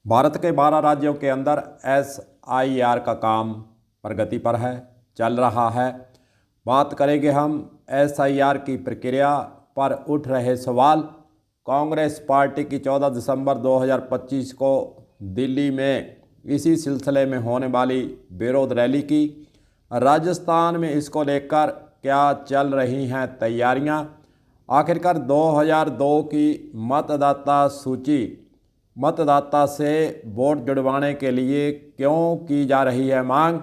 भारत के 12 राज्यों के अंदर एसआईआर का काम प्रगति पर है, चल रहा है। बात करेंगे हम एसआईआर की प्रक्रिया पर उठ रहे सवाल। कांग्रेस पार्टी की 14 दिसंबर 2025 को दिल्ली में इसी सिलसिले में होने वाली विरोध रैली की। राजस्थान में इसको लेकर क्या चल रही हैं तैयारियां? आखिरकार 2002 की मतदाता सूची मतदाता से वोट जुड़वाने के लिए क्यों की जा रही है मांग,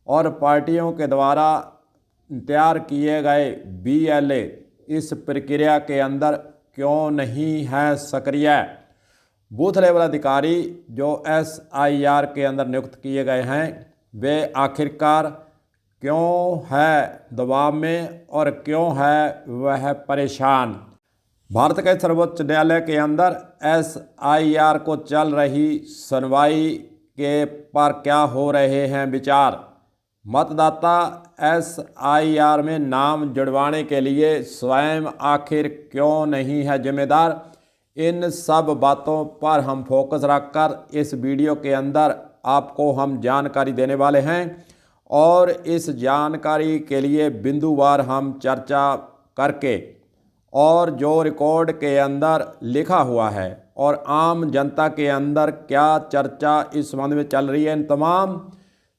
और पार्टियों के द्वारा तैयार किए गए बीएलए इस प्रक्रिया के अंदर क्यों नहीं है सक्रिय। बूथ लेवल अधिकारी जो एसआईआर के अंदर नियुक्त किए गए हैं वे आखिरकार क्यों है दबाव में और क्यों है वह परेशान। भारत के सर्वोच्च न्यायालय के अंदर एसआईआर को चल रही सुनवाई के पर क्या हो रहे हैं विचार। मतदाता एसआईआर में नाम जुड़वाने के लिए स्वयं आखिर क्यों नहीं है जिम्मेदार। इन सब बातों पर हम फोकस रखकर इस वीडियो के अंदर आपको हम जानकारी देने वाले हैं, और इस जानकारी के लिए बिंदुवार हम चर्चा करके और जो रिकॉर्ड के अंदर लिखा हुआ है और आम जनता के अंदर क्या चर्चा इस संबंध में चल रही है, इन तमाम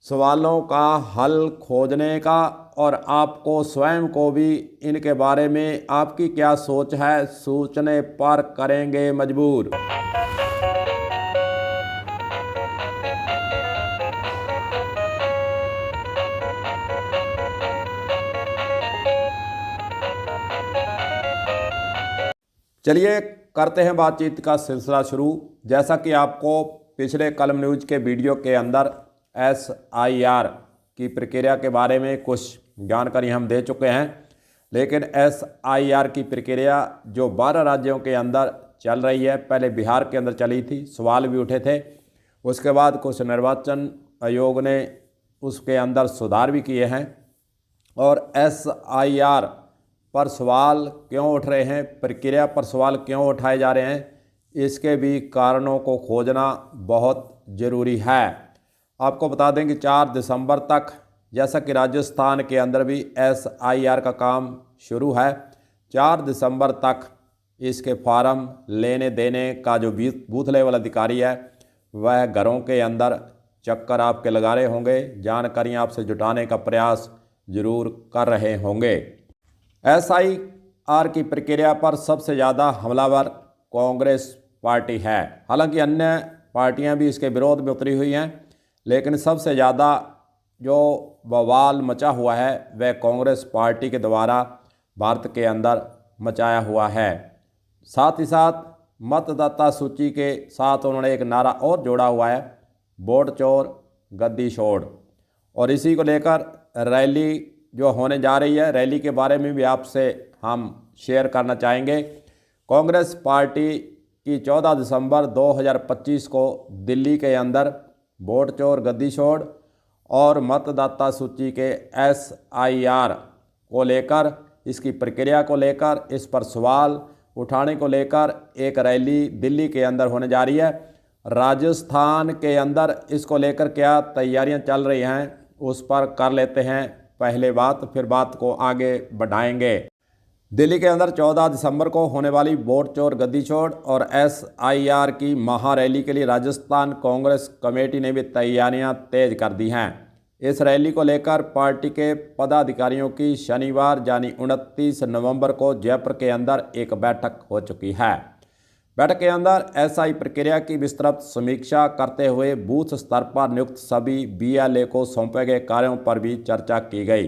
सवालों का हल खोजने का और आपको स्वयं को भी इनके बारे में आपकी क्या सोच है सोचने पर करेंगे मजबूर। चलिए करते हैं बातचीत का सिलसिला शुरू। जैसा कि आपको पिछले कलम न्यूज के वीडियो के अंदर एसआईआर की प्रक्रिया के बारे में कुछ जानकारी हम दे चुके हैं, लेकिन एसआईआर की प्रक्रिया जो 12 राज्यों के अंदर चल रही है, पहले बिहार के अंदर चली थी, सवाल भी उठे थे। उसके बाद कुछ निर्वाचन आयोग ने उसके अंदर सुधार भी किए हैं, और एसआईआर पर सवाल क्यों उठ रहे हैं, प्रक्रिया पर सवाल क्यों उठाए जा रहे हैं, इसके भी कारणों को खोजना बहुत ज़रूरी है। आपको बता दें कि 4 दिसंबर तक, जैसा कि राजस्थान के अंदर भी एसआईआर का काम शुरू है, 4 दिसंबर तक इसके फॉर्म लेने देने का जो बूथ लेवल अधिकारी है वह घरों के अंदर चक्कर आपके लगा रहे होंगे, जानकारियाँ आपसे जुटाने का प्रयास ज़रूर कर रहे होंगे। एसआईआर की प्रक्रिया पर सबसे ज़्यादा हमलावर कांग्रेस पार्टी है। हालांकि अन्य पार्टियां भी इसके विरोध में उतरी हुई हैं, लेकिन सबसे ज़्यादा जो बवाल मचा हुआ है वह कांग्रेस पार्टी के द्वारा भारत के अंदर मचाया हुआ है। साथ ही साथ मतदाता सूची के साथ उन्होंने एक नारा और जोड़ा हुआ है, वोट चोर गद्दी छोड़, और इसी को लेकर रैली जो होने जा रही है, रैली के बारे में भी आपसे हम शेयर करना चाहेंगे। कांग्रेस पार्टी की 14 दिसंबर 2025 को दिल्ली के अंदर वोट चोर गद्दी छोड़ और मतदाता सूची के एसआईआर को लेकर, इसकी प्रक्रिया को लेकर, इस पर सवाल उठाने को लेकर एक रैली दिल्ली के अंदर होने जा रही है। राजस्थान के अंदर इसको लेकर क्या तैयारियां चल रही हैं उस पर कर लेते हैं पहले बात, फिर बात को आगे बढ़ाएंगे। दिल्ली के अंदर 14 दिसंबर को होने वाली वोट चोर गद्दी छोड़ और एसआईआर की महारैली के लिए राजस्थान कांग्रेस कमेटी ने भी तैयारियां तेज कर दी हैं। इस रैली को लेकर पार्टी के पदाधिकारियों की शनिवार यानी 29 नवंबर को जयपुर के अंदर एक बैठक हो चुकी है। बैठक के अंदर एसआई प्रक्रिया की विस्तृत समीक्षा करते हुए बूथ स्तर पर नियुक्त सभी बीएलए को सौंपे गए कार्यों पर भी चर्चा की गई।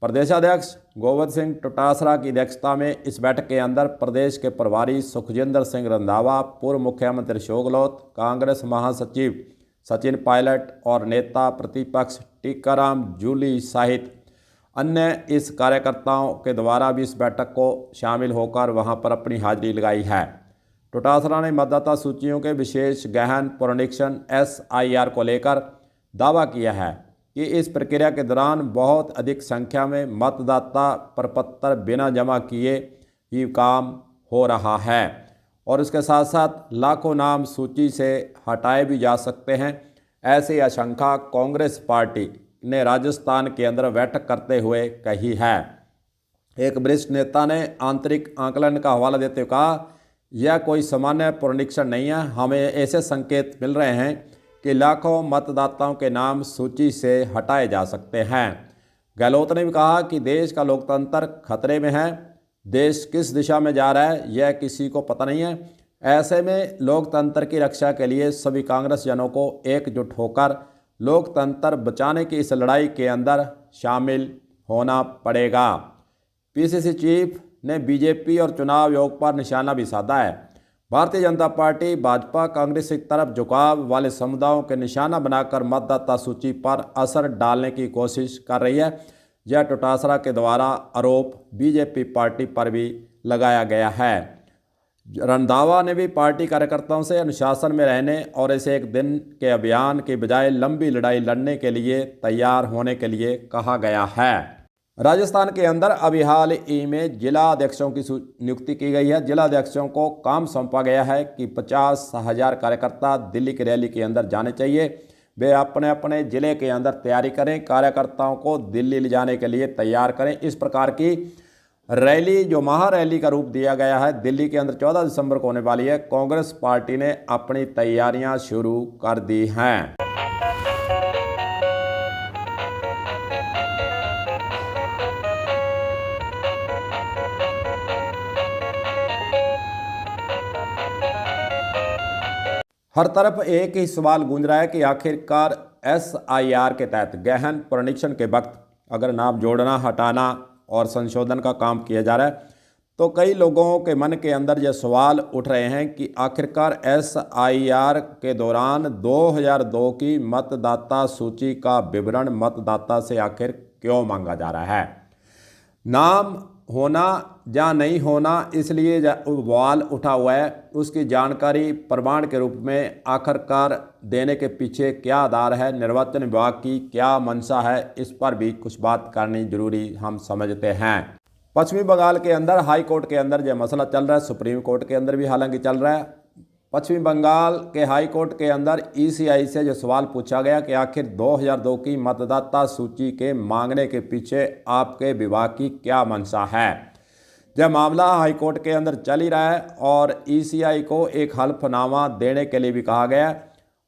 प्रदेशाध्यक्ष गोविंद सिंह डोटासरा की अध्यक्षता में इस बैठक के अंदर प्रदेश के प्रभारी सुखजिंदर सिंह रंधावा, पूर्व मुख्यमंत्री अशोक गहलोत, कांग्रेस महासचिव सचिन पायलट और नेता प्रतिपक्ष टीकाराम जूली सहित अन्य इस कार्यकर्ताओं के द्वारा भी इस बैठक को शामिल होकर वहां पर अपनी हाजिरी लगाई है। डोटासरा ने मतदाता सूचियों के विशेष गहन पुनरीक्षण एसआईआर को लेकर दावा किया है कि इस प्रक्रिया के दौरान बहुत अधिक संख्या में मतदाता प्रपत्र बिना जमा किए ही काम हो रहा है, और उसके साथ साथ लाखों नाम सूची से हटाए भी जा सकते हैं। ऐसी आशंका कांग्रेस पार्टी ने राजस्थान के अंदर बैठक करते हुए कही है। एक वरिष्ठ नेता ने आंतरिक आंकलन का हवाला देते हुए कहा, यह कोई सामान्य पुनरीक्षण नहीं है, हमें ऐसे संकेत मिल रहे हैं कि लाखों मतदाताओं के नाम सूची से हटाए जा सकते हैं। गहलोत ने भी कहा कि देश का लोकतंत्र खतरे में है, देश किस दिशा में जा रहा है यह किसी को पता नहीं है। ऐसे में लोकतंत्र की रक्षा के लिए सभी कांग्रेसजनों को एकजुट होकर लोकतंत्र बचाने की इस लड़ाई के अंदर शामिल होना पड़ेगा। पीसीसी चीफ ने बीजेपी और चुनाव योग पर निशाना भी साधा है। भारतीय जनता पार्टी भाजपा कांग्रेस की तरफ झुकाव वाले समुदायों के निशाना बनाकर मतदाता सूची पर असर डालने की कोशिश कर रही है। यह डोटासरा के द्वारा आरोप बीजेपी पार्टी पर भी लगाया गया है। रंधावा ने भी पार्टी कार्यकर्ताओं से अनुशासन में रहने और इसे एक दिन के अभियान के बजाय लंबी लड़ाई लड़ने के लिए तैयार होने के लिए कहा गया है। राजस्थान के अंदर अभी हाल ही में जिला अध्यक्षों की नियुक्ति की गई है। जिला अध्यक्षों को काम सौंपा गया है कि 50,000 कार्यकर्ता दिल्ली की रैली के अंदर जाने चाहिए। वे अपने अपने ज़िले के अंदर तैयारी करें, कार्यकर्ताओं को दिल्ली ले जाने के लिए तैयार करें। इस प्रकार की रैली जो महारैली का रूप दिया गया है दिल्ली के अंदर 14 दिसंबर को होने वाली है। कांग्रेस पार्टी ने अपनी तैयारियां शुरू कर दी हैं। हर तरफ एक ही सवाल गूंज रहा है कि आखिरकार SIR के तहत गहन पुनरीक्षण के वक्त अगर नाम जोड़ना, हटाना और संशोधन का काम किया जा रहा है तो कई लोगों के मन के अंदर ये सवाल उठ रहे हैं कि आखिरकार SIR के दौरान 2002 की मतदाता सूची का विवरण मतदाता से आखिर क्यों मांगा जा रहा है। नाम होना या नहीं होना इसलिए सवाल उठा हुआ है। उसकी जानकारी प्रमाण के रूप में आखिरकार देने के पीछे क्या आधार है, निर्वाचन विभाग की क्या मंशा है, इस पर भी कुछ बात करनी जरूरी हम समझते हैं। पश्चिमी बंगाल के अंदर हाई कोर्ट के अंदर यह मसला चल रहा है, सुप्रीम कोर्ट के अंदर भी हालांकि चल रहा है। पश्चिमी बंगाल के हाई कोर्ट के अंदर ECI से जो सवाल पूछा गया कि आखिर 2002 की मतदाता सूची के मांगने के पीछे आपके विभाग की क्या मंशा है। यह मामला हाई कोर्ट के अंदर चल ही रहा है और ECI को एक हल्फनामा देने के लिए भी कहा गया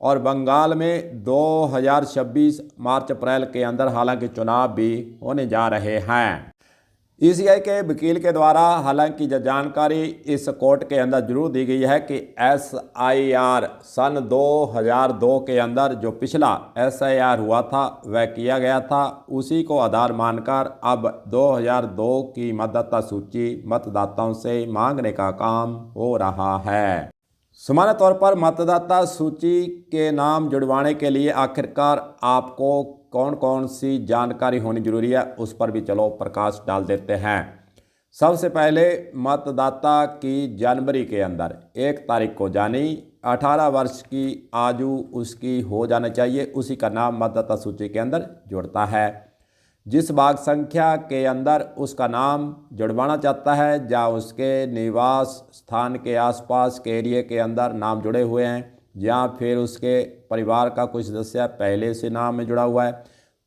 और बंगाल में 2026 मार्च अप्रैल के अंदर हालांकि चुनाव भी होने जा रहे हैं। ECI के वकील के द्वारा हालांकि जो जानकारी इस कोर्ट के अंदर जरूर दी गई है कि SIR सन 2002 के अंदर जो पिछला SIR हुआ था वह किया गया था, उसी को आधार मानकर अब 2002 की मतदाता सूची मतदाताओं से मांगने का काम हो रहा है। सामान्य तौर पर मतदाता सूची के नाम जुड़वाने के लिए आखिरकार आपको कौन कौन सी जानकारी होनी जरूरी है उस पर भी चलो प्रकाश डाल देते हैं। सबसे पहले मतदाता की जनवरी के अंदर 1 तारीख को यानी 18 वर्ष की आयु उसकी हो जाना चाहिए, उसी का नाम मतदाता सूची के अंदर जुड़ता है। जिस भाग संख्या के अंदर उसका नाम जुड़वाना चाहता है या उसके निवास स्थान के आसपास के एरिए के अंदर नाम जुड़े हुए हैं या फिर उसके परिवार का कोई सदस्य पहले से नाम में जुड़ा हुआ है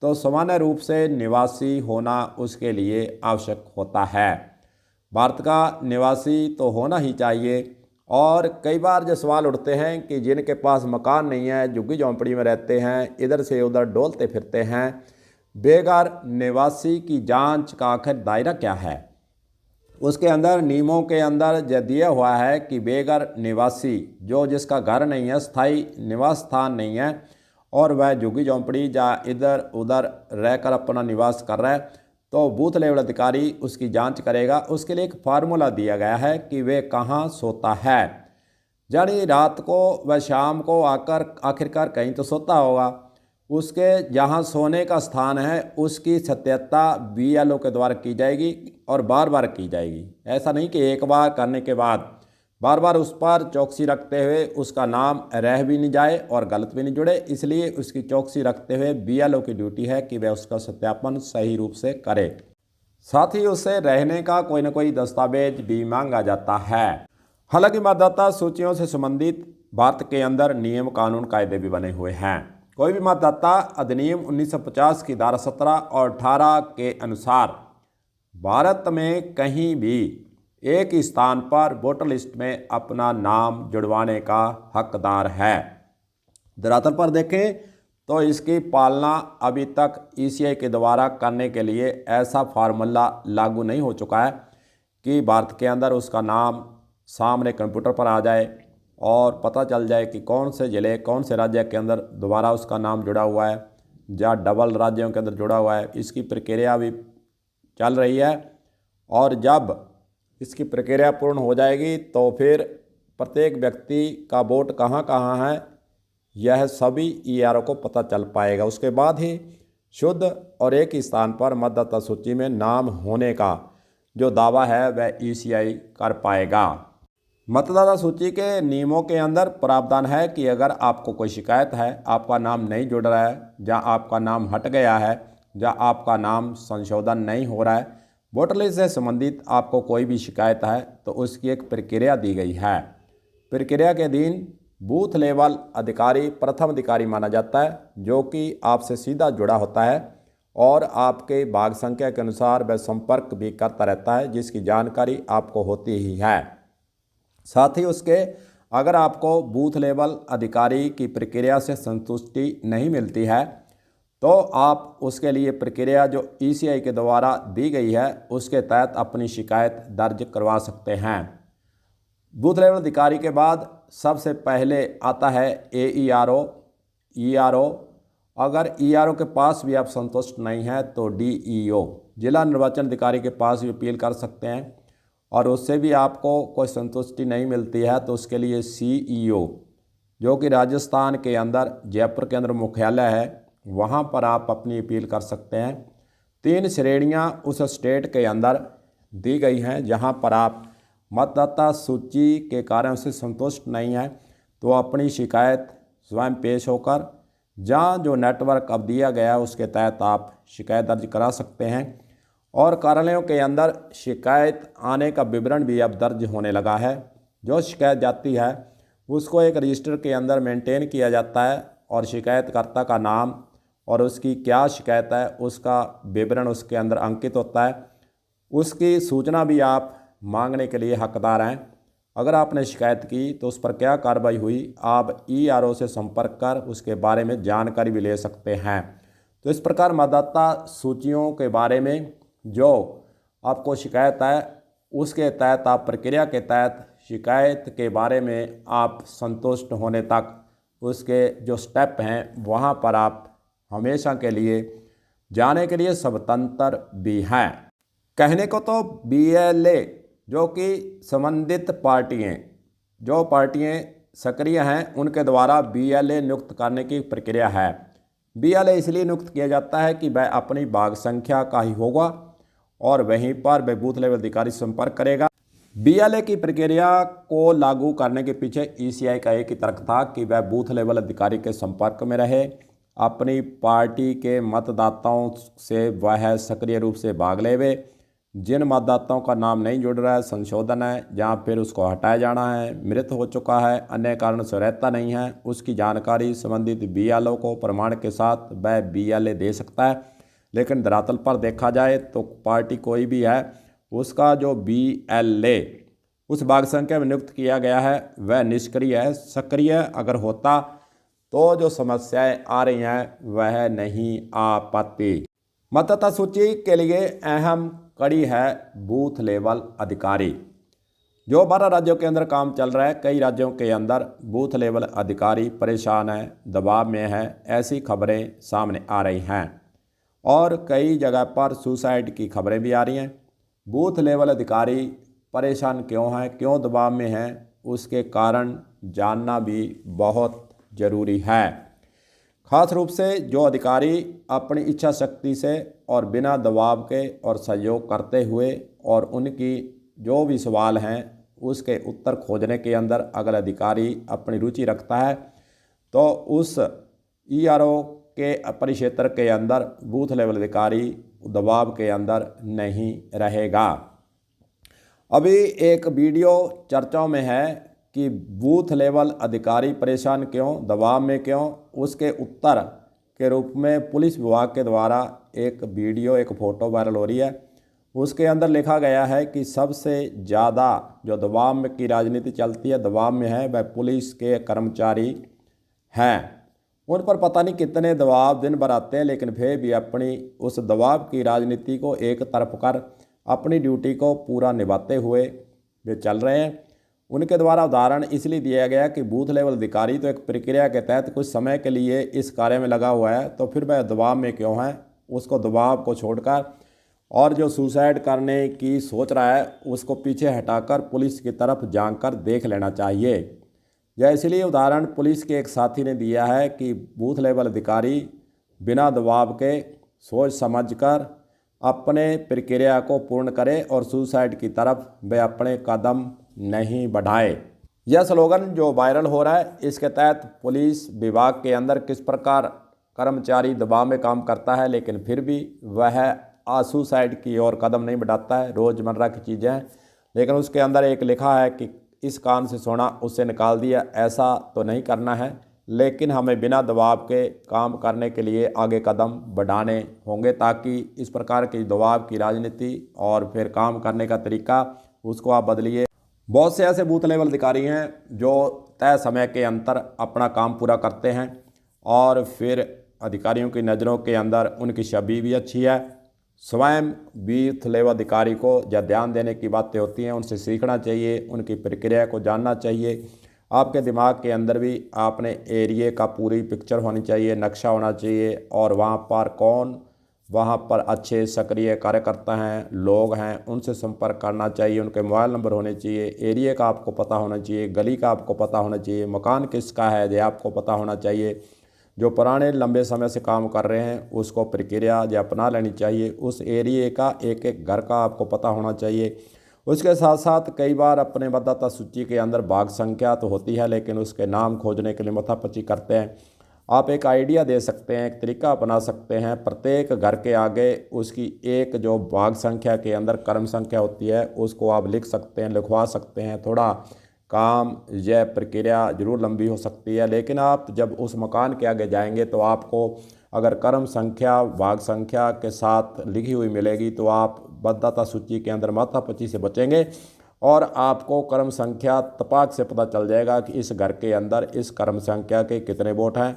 तो सामान्य रूप से निवासी होना उसके लिए आवश्यक होता है। भारत का निवासी तो होना ही चाहिए। और कई बार जो सवाल उठते हैं कि जिनके पास मकान नहीं है, झुग्गी झोंपड़ी में रहते हैं, इधर से उधर डोलते फिरते हैं, बेघर निवासी की जांच का आखिर दायरा क्या है। उसके अंदर नियमों के अंदर यह दिया हुआ है कि बेघर निवासी जो जिसका घर नहीं है, स्थायी निवास स्थान नहीं है और वह झुग्गी झोंपड़ी या इधर उधर रहकर अपना निवास कर रहा है तो बूथ लेवल अधिकारी उसकी जांच करेगा। उसके लिए एक फार्मूला दिया गया है कि वे कहाँ सोता है, यानी रात को व शाम को आकर आखिरकार कहीं तो सोता होगा। उसके जहाँ सोने का स्थान है उसकी सत्यता BLO के द्वारा की जाएगी और बार बार की जाएगी। ऐसा नहीं कि एक बार करने के बाद बार बार उस पर चौकसी रखते हुए उसका नाम रह भी नहीं जाए और गलत भी नहीं जुड़े, इसलिए उसकी चौकसी रखते हुए BLO की ड्यूटी है कि वह उसका सत्यापन सही रूप से करे। साथ ही उससे रहने का कोई ना कोई दस्तावेज भी मांगा जाता है। हालांकि मतदाता सूचियों से संबंधित भारत के अंदर नियम कानून कायदे भी बने हुए हैं। कोई भी मतदाता अधिनियम 1950 की धारा 17 और 18 के अनुसार भारत में कहीं भी एक स्थान पर वोटर लिस्ट में अपना नाम जुड़वाने का हकदार है। धरातल पर देखें तो इसकी पालना अभी तक ईसीआई के द्वारा करने के लिए ऐसा फार्मूला लागू नहीं हो चुका है कि भारत के अंदर उसका नाम सामने कंप्यूटर पर आ जाए और पता चल जाए कि कौन से ज़िले कौन से राज्य के अंदर दोबारा उसका नाम जुड़ा हुआ है या डबल राज्यों के अंदर जुड़ा हुआ है। इसकी प्रक्रिया भी चल रही है और जब इसकी प्रक्रिया पूर्ण हो जाएगी तो फिर प्रत्येक व्यक्ति का वोट कहाँ कहाँ है यह सभी ईआरओ को पता चल पाएगा। उसके बाद ही शुद्ध और एक ही स्थान पर मतदाता सूची में नाम होने का जो दावा है वह ईसीआई कर पाएगा। मतदाता सूची के नियमों के अंदर प्रावधान है कि अगर आपको कोई शिकायत है, आपका नाम नहीं जुड़ रहा है या आपका नाम हट गया है या आपका नाम संशोधन नहीं हो रहा है, वोटर लिस्ट से संबंधित आपको कोई भी शिकायत है तो उसकी एक प्रक्रिया दी गई है। प्रक्रिया के दिन बूथ लेवल अधिकारी प्रथम अधिकारी माना जाता है जो कि आपसे सीधा जुड़ा होता है और आपके भाग संख्या के अनुसार वह संपर्क भी करता रहता है जिसकी जानकारी आपको होती ही है। साथ ही उसके अगर आपको बूथ लेवल अधिकारी की प्रक्रिया से संतुष्टि नहीं मिलती है तो आप उसके लिए प्रक्रिया जो ईसीआई के द्वारा दी गई है उसके तहत अपनी शिकायत दर्ज करवा सकते हैं। बूथ लेवल अधिकारी के बाद सबसे पहले आता है एईआरओ, ईआरओ। अगर ईआरओ के पास भी आप संतुष्ट नहीं हैं तो डीईओ जिला निर्वाचन अधिकारी के पास भी अपील कर सकते हैं और उससे भी आपको कोई संतुष्टि नहीं मिलती है तो उसके लिए सीईओ जो कि राजस्थान के अंदर जयपुर के अंदर मुख्यालय है वहाँ पर आप अपनी अपील कर सकते हैं। 3 श्रेणियाँ उस स्टेट के अंदर दी गई हैं जहाँ पर आप मतदाता सूची के कारण से संतुष्ट नहीं है तो अपनी शिकायत स्वयं पेश होकर जहाँ जो नेटवर्क अब दिया गया है उसके तहत आप शिकायत दर्ज करा सकते हैं। और कार्यालयों के अंदर शिकायत आने का विवरण भी अब दर्ज होने लगा है। जो शिकायत जाती है उसको एक रजिस्टर के अंदर मेंटेन किया जाता है और शिकायतकर्ता का नाम और उसकी क्या शिकायत है उसका विवरण उसके अंदर अंकित होता है। उसकी सूचना भी आप मांगने के लिए हकदार हैं। अगर आपने शिकायत की तो उस पर क्या कार्रवाई हुई आप ईआरओ से संपर्क कर उसके बारे में जानकारी भी ले सकते हैं। तो इस प्रकार मतदाता सूचियों के बारे में जो आपको शिकायत है उसके तहत आप प्रक्रिया के तहत शिकायत के बारे में आप संतुष्ट होने तक उसके जो स्टेप हैं वहाँ पर आप हमेशा के लिए जाने के लिए स्वतंत्र भी हैं। कहने को तो बीएलए जो कि संबंधित जो पार्टियां सक्रिय हैं उनके द्वारा बीएलए नियुक्त करने की प्रक्रिया है। बीएलए इसलिए नियुक्त किया जाता है कि वह अपनी भाग संख्या का ही होगा और वहीं पर वह बूथ लेवल अधिकारी संपर्क करेगा। बीएलए की प्रक्रिया को लागू करने के पीछे ईसीआई का एक ही तर्क था कि वह बूथ लेवल अधिकारी के संपर्क में रहे, अपनी पार्टी के मतदाताओं से वह सक्रिय रूप से भाग लेवे। जिन मतदाताओं का नाम नहीं जुड़ रहा है, संशोधन है या फिर उसको हटाया जाना है, मृत हो चुका है, अन्य कारण से रहता नहीं है, उसकी जानकारी संबंधित बीएलओ को प्रमाण के साथ वह बीएलए दे सकता है। लेकिन धरातल पर देखा जाए तो पार्टी कोई भी है उसका जो बीएलए उस भाग संख्या में नियुक्त किया गया है वह निष्क्रिय है। सक्रिय अगर होता तो जो समस्याएं आ रही हैं वह नहीं आ पाती। मतदाता सूची के लिए अहम कड़ी है बूथ लेवल अधिकारी। जो 12 राज्यों के अंदर काम चल रहा है, कई राज्यों के अंदर बूथ लेवल अधिकारी परेशान है, दबाव में है, ऐसी खबरें सामने आ रही हैं और कई जगह पर सुसाइड की खबरें भी आ रही हैं। बूथ लेवल अधिकारी परेशान क्यों हैं, क्यों दबाव में हैं, उसके कारण जानना भी बहुत ज़रूरी है। खास रूप से जो अधिकारी अपनी इच्छा शक्ति से और बिना दबाव के और सहयोग करते हुए और उनकी जो भी सवाल हैं उसके उत्तर खोजने के अंदर अगर अधिकारी अपनी रुचि रखता है तो उस ईआरओ के परिक्षेत्र के अंदर बूथ लेवल अधिकारी दबाव के अंदर नहीं रहेगा। अभी एक वीडियो चर्चाओं में है कि बूथ लेवल अधिकारी परेशान क्यों, दबाव में क्यों, उसके उत्तर के रूप में पुलिस विभाग के द्वारा एक वीडियो, एक फ़ोटो वायरल हो रही है। उसके अंदर लिखा गया है कि सबसे ज़्यादा जो दबाव में की राजनीति चलती है, दबाव में है, वह पुलिस के कर्मचारी हैं। उन पर पता नहीं कितने दबाव दिन भर आते हैं, लेकिन फिर भी अपनी उस दबाव की राजनीति को एक तरफ कर अपनी ड्यूटी को पूरा निभाते हुए वे चल रहे हैं। उनके द्वारा उदाहरण इसलिए दिया गया कि बूथ लेवल अधिकारी तो एक प्रक्रिया के तहत कुछ समय के लिए इस कार्य में लगा हुआ है, तो फिर वह दबाव में क्यों है। उसको दबाव को छोड़कर और जो सुसाइड करने की सोच रहा है उसको पीछे हटाकर पुलिस की तरफ झांक कर देख लेना चाहिए। यह इसलिए उदाहरण पुलिस के एक साथी ने दिया है कि बूथ लेवल अधिकारी बिना दबाव के सोच समझकर अपने प्रक्रिया को पूर्ण करे और सुसाइड की तरफ वे अपने कदम नहीं बढ़ाए। यह स्लोगन जो वायरल हो रहा है, इसके तहत पुलिस विभाग के अंदर किस प्रकार कर्मचारी दबाव में काम करता है, लेकिन फिर भी वह सुसाइड की ओर कदम नहीं बढ़ाता है। रोज़मर्रा की चीज़ें हैं, लेकिन उसके अंदर एक लिखा है कि इस कान से सोना उससे निकाल दिया। ऐसा तो नहीं करना है, लेकिन हमें बिना दबाव के काम करने के लिए आगे कदम बढ़ाने होंगे, ताकि इस प्रकार की दबाव की राजनीति और फिर काम करने का तरीका उसको आप बदलिए। बहुत से ऐसे बूथ लेवल अधिकारी हैं जो तय समय के अंतर अपना काम पूरा करते हैं और फिर अधिकारियों की नज़रों के अंदर उनकी छवि भी अच्छी है। स्वयं बूथ लेवल अधिकारी को जब ध्यान देने की बातें होती हैं, उनसे सीखना चाहिए, उनकी प्रक्रिया को जानना चाहिए। आपके दिमाग के अंदर भी आपने एरिया का पूरी पिक्चर होनी चाहिए, नक्शा होना चाहिए, और वहाँ पर कौन वहाँ पर अच्छे सक्रिय कार्यकर्ता हैं, लोग हैं, उनसे संपर्क करना चाहिए। उनके मोबाइल नंबर होने चाहिए, एरिया का आपको पता होना चाहिए, गली का आपको पता होना चाहिए, मकान किसका है ये आपको पता होना चाहिए। जो पुराने लंबे समय से काम कर रहे हैं उसको प्रक्रिया जो अपना लेनी चाहिए। उस एरिए का एक एक घर का आपको पता होना चाहिए। उसके साथ साथ कई बार अपने मतदाता सूची के अंदर भाग संख्या तो होती है, लेकिन उसके नाम खोजने के लिए माथापच्ची करते हैं। आप एक आइडिया दे सकते हैं, एक तरीका अपना सकते हैं। प्रत्येक घर के आगे उसकी एक जो भाग संख्या के अंदर क्रम संख्या होती है उसको आप लिख सकते हैं, लिखवा सकते हैं। थोड़ा काम यह प्रक्रिया जरूर लंबी हो सकती है, लेकिन आप जब उस मकान के आगे जाएंगे तो आपको अगर क्रम संख्या भाग संख्या के साथ लिखी हुई मिलेगी तो आप मतदाता सूची के अंदर माथापच्ची से बचेंगे और आपको क्रम संख्या तपाक से पता चल जाएगा कि इस घर के अंदर इस क्रम संख्या के कितने वोट हैं।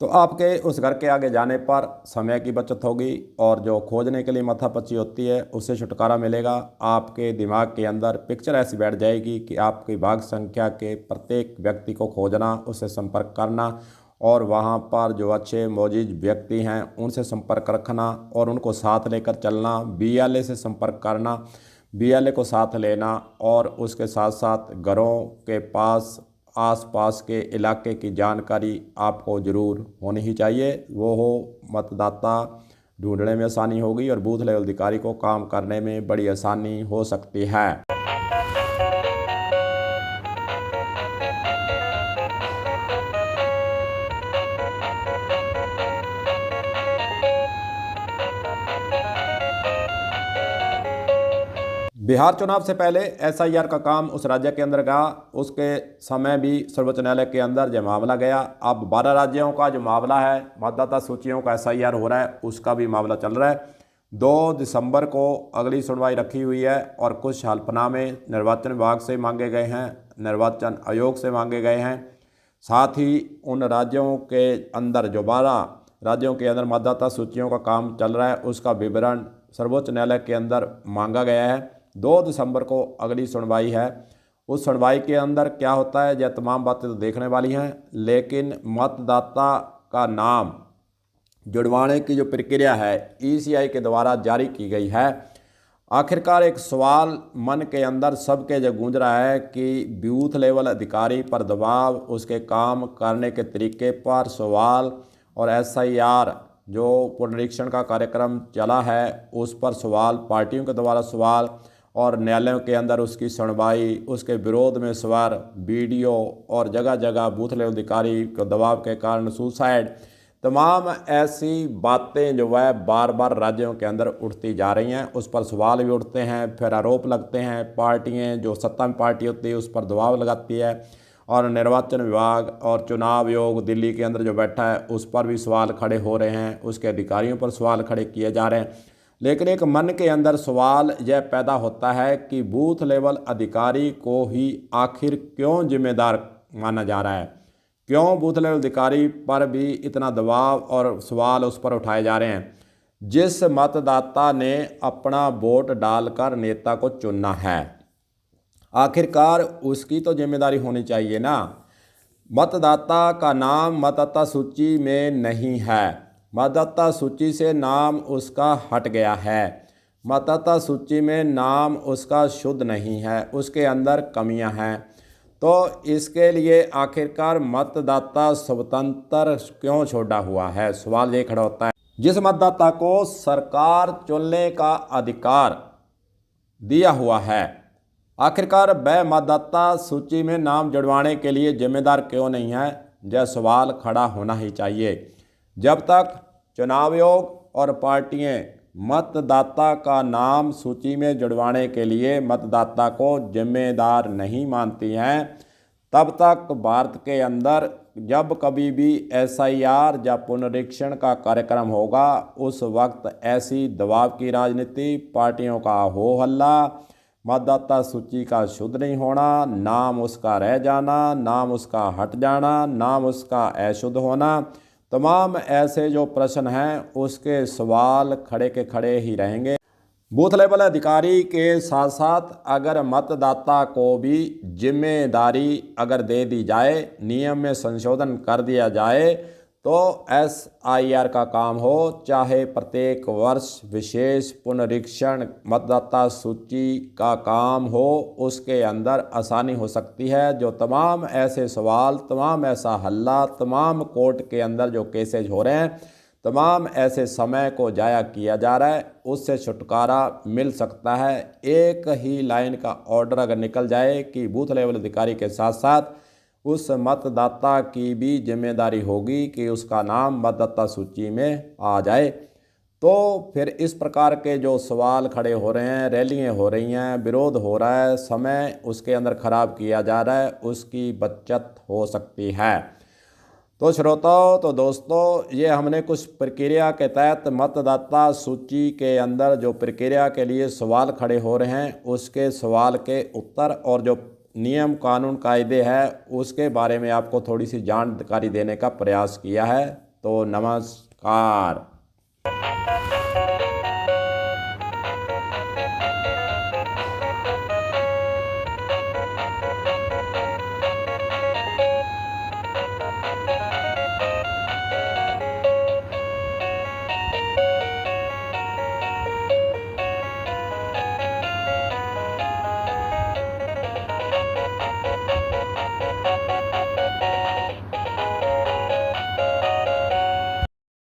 तो आपके उस घर के आगे जाने पर समय की बचत होगी और जो खोजने के लिए माथापच्ची होती है उससे छुटकारा मिलेगा। आपके दिमाग के अंदर पिक्चर ऐसी बैठ जाएगी कि आपकी भाग संख्या के प्रत्येक व्यक्ति को खोजना, उससे संपर्क करना और वहाँ पर जो अच्छे मौजूद व्यक्ति हैं उनसे संपर्क रखना और उनको साथ लेकर चलना। BLA से संपर्क करना, BLA को साथ लेना और उसके साथ साथ घरों के पास आसपास के इलाके की जानकारी आपको ज़रूर होनी ही चाहिए। वो हो मतदाता ढूंढने में आसानी होगी और बूथ लेवल अधिकारी को काम करने में बड़ी आसानी हो सकती है। बिहार चुनाव से पहले SIR का काम उस राज्य के अंदर गया, उसके समय भी सर्वोच्च न्यायालय के अंदर जो मामला गया। अब 12 राज्यों का जो मामला है, मतदाता सूचियों का SIR हो रहा है, उसका भी मामला चल रहा है। 2 दिसंबर को अगली सुनवाई रखी हुई है और कुछ हल्फनामे निर्वाचन विभाग से मांगे गए हैं, निर्वाचन आयोग से मांगे गए हैं। साथ ही उन राज्यों के अंदर जो 12 राज्यों के अंदर मतदाता सूचियों का काम चल रहा है उसका विवरण सर्वोच्च न्यायालय के अंदर मांगा गया है। 2 दिसंबर को अगली सुनवाई है। उस सुनवाई के अंदर क्या होता है, यह तमाम बातें तो देखने वाली हैं, लेकिन मतदाता का नाम जुड़वाने की जो प्रक्रिया है ECI के द्वारा जारी की गई है। आखिरकार एक सवाल मन के अंदर सबके जो गूंज रहा है कि बूथ लेवल अधिकारी पर दबाव, उसके काम करने के तरीके पर सवाल और SIR जो पुनरीक्षण का कार्यक्रम चला है उस पर सवाल, पार्टियों के द्वारा सवाल और न्यायालयों के अंदर उसकी सुनवाई, उसके विरोध में स्वर, वीडियो और जगह जगह बूथ लेवल अधिकारी के दबाव के कारण सुसाइड, तमाम ऐसी बातें जो है बार बार राज्यों के अंदर उठती जा रही हैं, उस पर सवाल भी उठते हैं, फिर आरोप लगते हैं। पार्टियां जो सत्ता में पार्टी होती है उस पर दबाव लगाती है, और निर्वाचन विभाग और चुनाव आयोग दिल्ली के अंदर जो बैठा है उस पर भी सवाल खड़े हो रहे हैं, उसके अधिकारियों पर सवाल खड़े किए जा रहे हैं। लेकिन एक मन के अंदर सवाल यह पैदा होता है कि बूथ लेवल अधिकारी को ही आखिर क्यों जिम्मेदार माना जा रहा है, क्यों बूथ लेवल अधिकारी पर भी इतना दबाव और सवाल उस पर उठाए जा रहे हैं, जिस मतदाता ने अपना वोट डालकर नेता को चुनना है। आखिरकार उसकी तो जिम्मेदारी होनी चाहिए ना। मतदाता का नाम मतदाता सूची में नहीं है, मतदाता सूची से नाम उसका हट गया है, मतदाता सूची में नाम उसका शुद्ध नहीं है, उसके अंदर कमियां हैं। तो इसके लिए आखिरकार मतदाता स्वतंत्र क्यों छोड़ा हुआ है, सवाल ये खड़ा होता है। जिस मतदाता को सरकार चुनने का अधिकार दिया हुआ है, आखिरकार वह मतदाता सूची में नाम जुड़वाने के लिए जिम्मेदार क्यों नहीं है, यह सवाल खड़ा होना ही चाहिए। जब तक चुनाव आयोग और पार्टियां मतदाता का नाम सूची में जुड़वाने के लिए मतदाता को जिम्मेदार नहीं मानती हैं, तब तक भारत के अंदर जब कभी भी SIR या पुनरीक्षण का कार्यक्रम होगा, उस वक्त ऐसी दबाव की राजनीति, पार्टियों का हो हल्ला, मतदाता सूची का शुद्ध नहीं होना, नाम उसका रह जाना, नाम उसका हट जाना, नाम उसका अशुद्ध होना, तमाम ऐसे जो प्रश्न हैं उसके सवाल खड़े के खड़े ही रहेंगे। बूथ लेवल अधिकारी के साथ साथ अगर मतदाता को भी जिम्मेदारी अगर दे दी जाए, नियम में संशोधन कर दिया जाए, तो SIR का काम हो, चाहे प्रत्येक वर्ष विशेष पुनरीक्षण मतदाता सूची का काम हो, उसके अंदर आसानी हो सकती है। जो तमाम ऐसे सवाल, तमाम ऐसा हल्ला, तमाम कोर्ट के अंदर जो केसेज हो रहे हैं, तमाम ऐसे समय को जाया किया जा रहा है, उससे छुटकारा मिल सकता है। एक ही लाइन का ऑर्डर अगर निकल जाए कि बूथ लेवल अधिकारी के साथ साथ उस मतदाता की भी जिम्मेदारी होगी कि उसका नाम मतदाता सूची में आ जाए, तो फिर इस प्रकार के जो सवाल खड़े हो रहे हैं, रैलियां हो रही हैं, विरोध हो रहा है, समय उसके अंदर ख़राब किया जा रहा है, उसकी बचत हो सकती है। तो श्रोताओं, तो दोस्तों, ये हमने कुछ प्रक्रिया के तहत मतदाता सूची के अंदर जो प्रक्रिया के लिए सवाल खड़े हो रहे हैं, उसके सवाल के उत्तर और जो नियम कानून कायदे हैं उसके बारे में आपको थोड़ी सी जानकारी देने का प्रयास किया है। तो नमस्कार।